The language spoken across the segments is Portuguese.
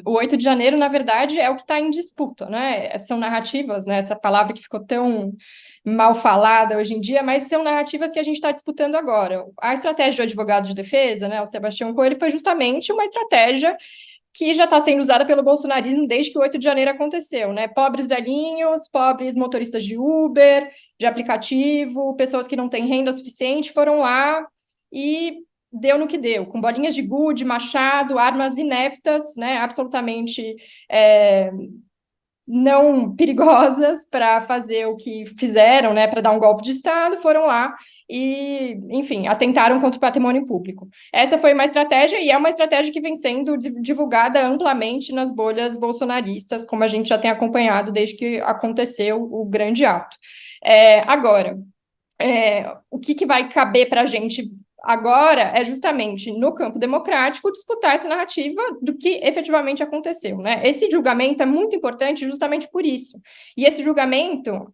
O 8 de janeiro, na verdade, é o que está em disputa, né? São narrativas, né? Essa palavra que ficou tão mal falada hoje em dia, mas são narrativas que a gente está disputando agora. A estratégia do advogado de defesa, né, o Sebastião Coelho, foi justamente uma estratégia que já está sendo usada pelo bolsonarismo desde que o 8 de janeiro aconteceu, né? Pobres velhinhos, pobres motoristas de Uber, de aplicativo, pessoas que não têm renda suficiente foram lá e deu no que deu, com bolinhas de gude, machado, armas ineptas, né? Absolutamente é, não perigosas para fazer o que fizeram, né, para dar um golpe de Estado, foram lá e, enfim, atentaram contra o patrimônio público. Essa foi uma estratégia e é uma estratégia que vem sendo divulgada amplamente nas bolhas bolsonaristas, como a gente já tem acompanhado desde que aconteceu o grande ato. Agora, o que vai caber para a gente agora é justamente no campo democrático disputar essa narrativa do que efetivamente aconteceu, né? Esse julgamento é muito importante justamente por isso. E esse julgamento,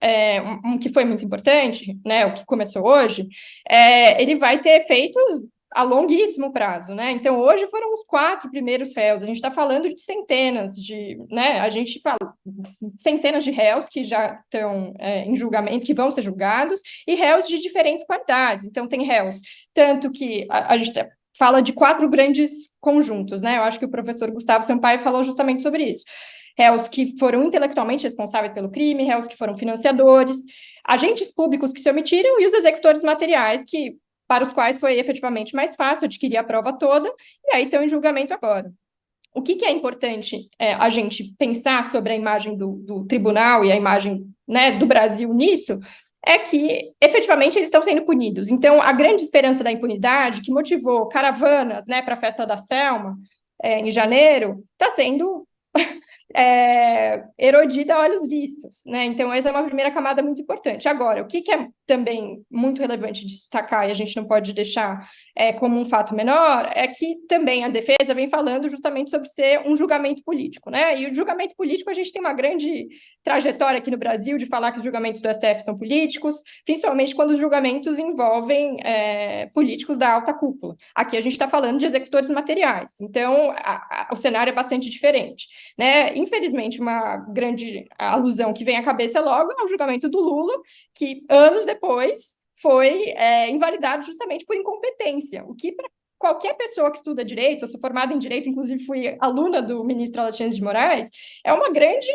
que foi muito importante, né, o que começou hoje, ele vai ter efeitos a longuíssimo prazo, né? Então, hoje foram os 4 primeiros réus. A gente está falando de centenas né? A gente fala centenas de réus que já estão em julgamento, que vão ser julgados, e réus de diferentes qualidades. Então, tem réus, tanto que a gente fala de 4 grandes conjuntos, né? Eu acho que o professor Gustavo Sampaio falou justamente sobre isso. Réus que foram intelectualmente responsáveis pelo crime, réus que foram financiadores, agentes públicos que se omitiram e os executores materiais que para os quais foi efetivamente mais fácil adquirir a prova toda, e aí estão em julgamento agora. O que é importante a gente pensar sobre a imagem do tribunal e a imagem, né, do Brasil nisso é que efetivamente eles estão sendo punidos. Então, a grande esperança da impunidade que motivou caravanas, né, para a festa da Selma em janeiro está sendo erodida a olhos vistos, né? Então, essa é uma primeira camada muito importante. Agora, o que é também muito relevante de destacar, e a gente não pode deixar como um fato menor, é que também a defesa vem falando justamente sobre ser um julgamento político, né? E o julgamento político, a gente tem uma grande trajetória aqui no Brasil de falar que os julgamentos do STF são políticos, principalmente quando os julgamentos envolvem políticos da alta cúpula. Aqui a gente está falando de executores materiais, então o cenário é bastante diferente, né? Infelizmente, uma grande alusão que vem à cabeça logo é o julgamento do Lula, que anos depois foi invalidado justamente por incompetência, o que para qualquer pessoa que estuda direito, eu sou formada em direito, inclusive fui aluna do ministro Alexandre de Moraes, é uma grande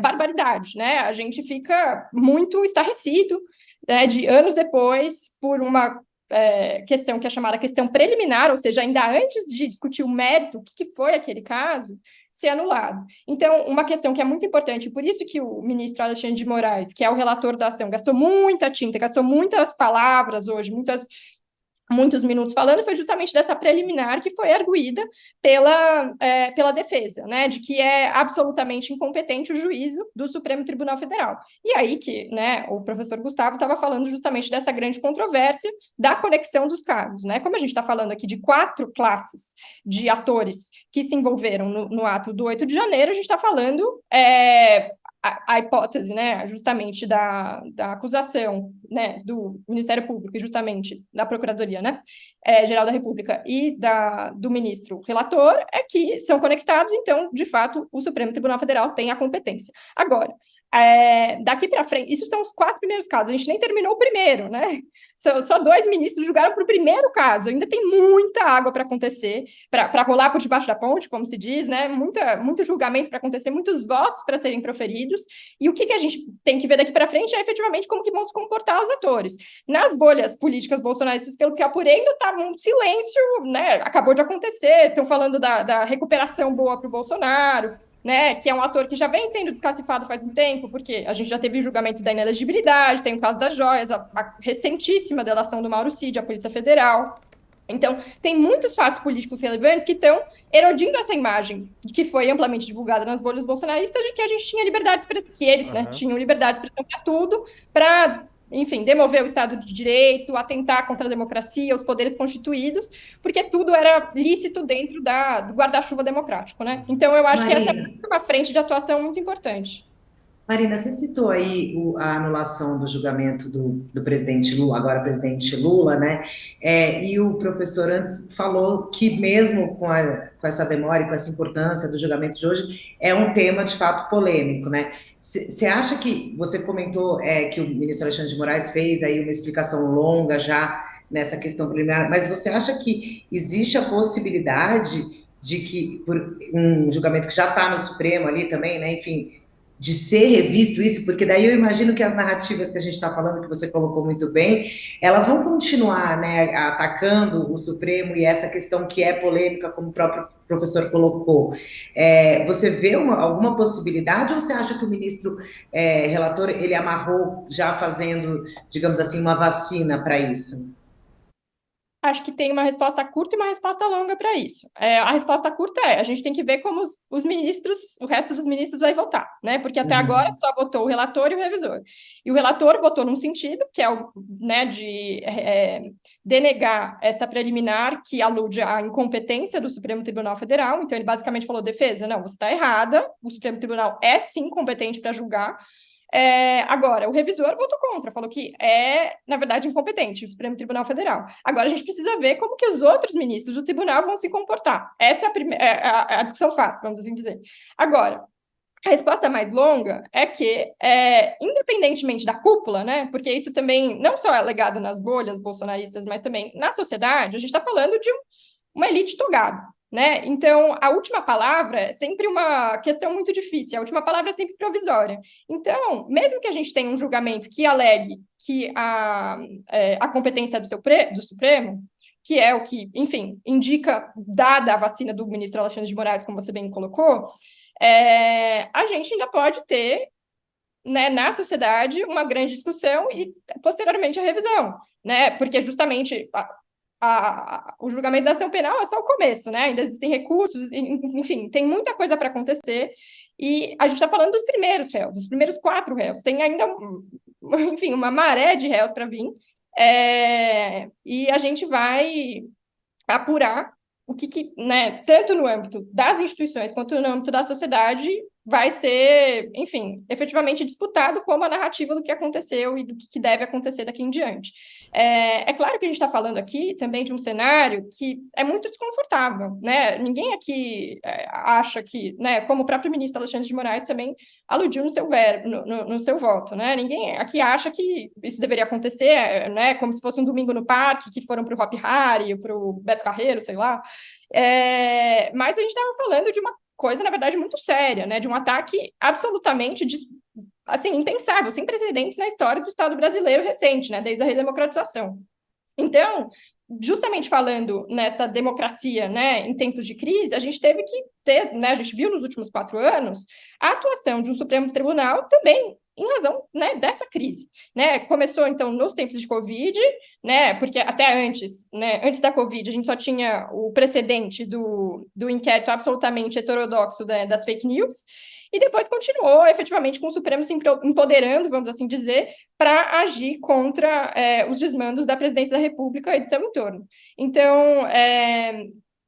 barbaridade, né? A gente fica muito estarrecido, né, de anos depois, por uma questão que é chamada questão preliminar, ou seja, ainda antes de discutir o mérito, o que foi aquele caso, ser anulado. Então, uma questão que é muito importante, por isso que o ministro Alexandre de Moraes, que é o relator da ação, gastou muita tinta, gastou muitas palavras hoje, muitos minutos falando, foi justamente dessa preliminar que foi arguída pela defesa, né, de que é absolutamente incompetente o juízo do Supremo Tribunal Federal. E aí que, né, o professor Gustavo estava falando justamente dessa grande controvérsia da conexão dos casos, né, como a gente está falando aqui de 4 classes de atores que se envolveram no ato do 8 de janeiro, a gente está falando a hipótese, né, justamente da acusação, né, do Ministério Público e justamente da Procuradoria, né, Geral da República e do ministro relator é que são conectados, então, de fato, o Supremo Tribunal Federal tem a competência. Agora, daqui para frente, isso são os 4 primeiros casos, a gente nem terminou o primeiro, né? Só 2 ministros julgaram para o primeiro caso, ainda tem muita água para acontecer, para rolar por debaixo da ponte, como se diz, né? Muito julgamento para acontecer, muitos votos para serem proferidos, e o que a gente tem que ver daqui para frente é efetivamente como que vão se comportar os atores. Nas bolhas políticas bolsonaristas, pelo que eu apurei, ainda está um silêncio, né? Acabou de acontecer, estão falando da recuperação boa para o Bolsonaro, né, que é um ator que já vem sendo desclassificado faz um tempo, porque a gente já teve o julgamento da inelegibilidade, tem o caso das joias, a recentíssima delação do Mauro Cid, a Polícia Federal. Então, tem muitos fatos políticos relevantes que estão erodindo essa imagem que foi amplamente divulgada nas bolhas bolsonaristas de que a gente tinha liberdade de expressão, que eles, né, tinham liberdade de expressão para tudo, para, enfim, demover o Estado de Direito, atentar contra a democracia, os poderes constituídos, porque tudo era lícito dentro do guarda-chuva democrático, né? Então, eu acho que essa é Marina, uma frente de atuação muito importante. Marina, você citou aí a anulação do julgamento do presidente Lula, agora presidente Lula, né? E o professor antes falou que mesmo com essa demora e com essa importância do julgamento de hoje, é um tema de fato polêmico, né? Você acha que, você comentou que o ministro Alexandre de Moraes fez aí uma explicação longa já nessa questão preliminar, mas você acha que existe a possibilidade de que, por um julgamento que já está no Supremo ali também, né? Enfim, de ser revisto isso, porque daí eu imagino que as narrativas que a gente está falando, que você colocou muito bem, elas vão continuar, né, atacando o Supremo e essa questão que é polêmica, como o próprio professor colocou. Você vê alguma possibilidade ou você acha que o ministro relator, ele amarrou já fazendo, digamos assim, uma vacina para isso? Acho que tem uma resposta curta e uma resposta longa para isso. A resposta curta é: a gente tem que ver como os ministros, o resto dos ministros vai votar, né? Porque até agora Uhum. só votou o relator e o revisor. E o relator votou num sentido, que é o, né, de denegar essa preliminar que alude à incompetência do Supremo Tribunal Federal. Então, ele basicamente falou: defesa, não, você está errada, o Supremo Tribunal é sim competente para julgar. Agora, o revisor votou contra, falou que na verdade, incompetente, o Supremo Tribunal Federal. Agora, a gente precisa ver como que os outros ministros do tribunal vão se comportar. Essa é a discussão fácil, vamos assim dizer. Agora, a resposta mais longa é que, independentemente da cúpula, né, porque isso também não só é legado nas bolhas bolsonaristas, mas também na sociedade, a gente está falando de uma elite togada, né? Então, a última palavra é sempre uma questão muito difícil, a última palavra é sempre provisória. Então, mesmo que a gente tenha um julgamento que alegue que a competência é do Supremo, que é o que, enfim, indica, dada a vacina do ministro Alexandre de Moraes, como você bem colocou, a gente ainda pode ter, né, na sociedade uma grande discussão e, posteriormente, a revisão, né? Porque justamente o julgamento da ação penal é só o começo, né? Ainda existem recursos, enfim, tem muita coisa para acontecer. E a gente está falando dos primeiros réus, dos primeiros 4 réus. Tem ainda, enfim, uma maré de réus para vir. E a gente vai apurar o que, né, tanto no âmbito das instituições quanto no âmbito da sociedade, vai ser, enfim, efetivamente disputado como a narrativa do que aconteceu e do que deve acontecer daqui em diante. Claro que a gente está falando aqui também de um cenário que é muito desconfortável, né? Ninguém aqui acha que, né, como o próprio ministro Alexandre de Moraes também aludiu no seu verbo, no seu voto, né? Ninguém aqui acha que isso deveria acontecer, né? Como se fosse um domingo no parque, que foram para o Hop Hari, para o Beto Carreiro, sei lá. Mas a gente estava falando de uma coisa, na verdade, muito séria, né? De um ataque absolutamente assim, impensável, sem precedentes na história do Estado brasileiro recente, né? Desde a redemocratização. Então, justamente falando nessa democracia, né, em tempos de crise, a gente teve que ter, né, a gente viu nos últimos 4 anos a atuação de um Supremo Tribunal também em razão, né, dessa crise, né? Começou então nos tempos de Covid, né? Porque até antes, né, antes da Covid, a gente só tinha o precedente do inquérito absolutamente heterodoxo das fake news, e depois continuou efetivamente com o Supremo se empoderando, vamos assim dizer, para agir contra os desmandos da presidência da República e do seu entorno. Então,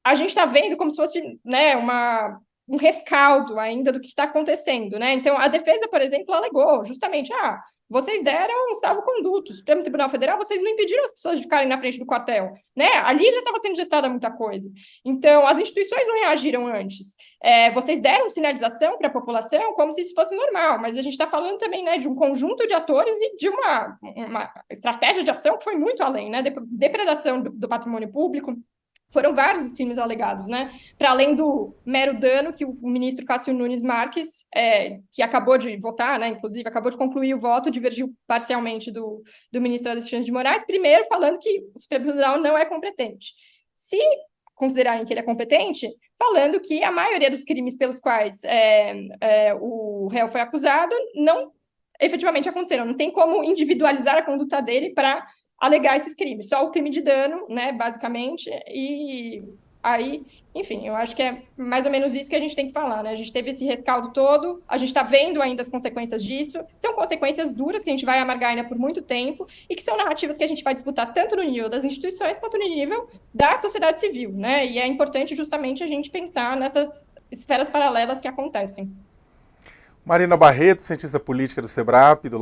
a gente está vendo como se fosse, né, um rescaldo ainda do que está acontecendo, né? Então, a defesa, por exemplo, alegou justamente, vocês deram um salvo-conduto, o Supremo Tribunal Federal, vocês não impediram as pessoas de ficarem na frente do quartel, né? Ali já estava sendo gestada muita coisa. Então, as instituições não reagiram antes. Vocês deram sinalização para a população como se isso fosse normal, mas a gente está falando também, né, de um conjunto de atores e de uma estratégia de ação que foi muito além, né? Depredação do patrimônio público. Foram vários os crimes alegados, né? Para além do mero dano que o ministro Cássio Nunes Marques, que acabou de votar, né? Inclusive, acabou de concluir o voto, divergiu parcialmente do ministro Alexandre de Moraes, primeiro falando que o Supremo Tribunal não é competente. Se considerarem que ele é competente, falando que a maioria dos crimes pelos quais o réu foi acusado não efetivamente aconteceram. Não tem como individualizar a conduta dele para alegar esses crimes, só o crime de dano, né, basicamente, e aí, enfim, eu acho que é mais ou menos isso que a gente tem que falar, né, a gente teve esse rescaldo todo, a gente está vendo ainda as consequências disso, são consequências duras que a gente vai amargar ainda por muito tempo, e que são narrativas que a gente vai disputar tanto no nível das instituições, quanto no nível da sociedade civil, né, e é importante justamente a gente pensar nessas esferas paralelas que acontecem. Marina Barreto, cientista política do SEBRAP, do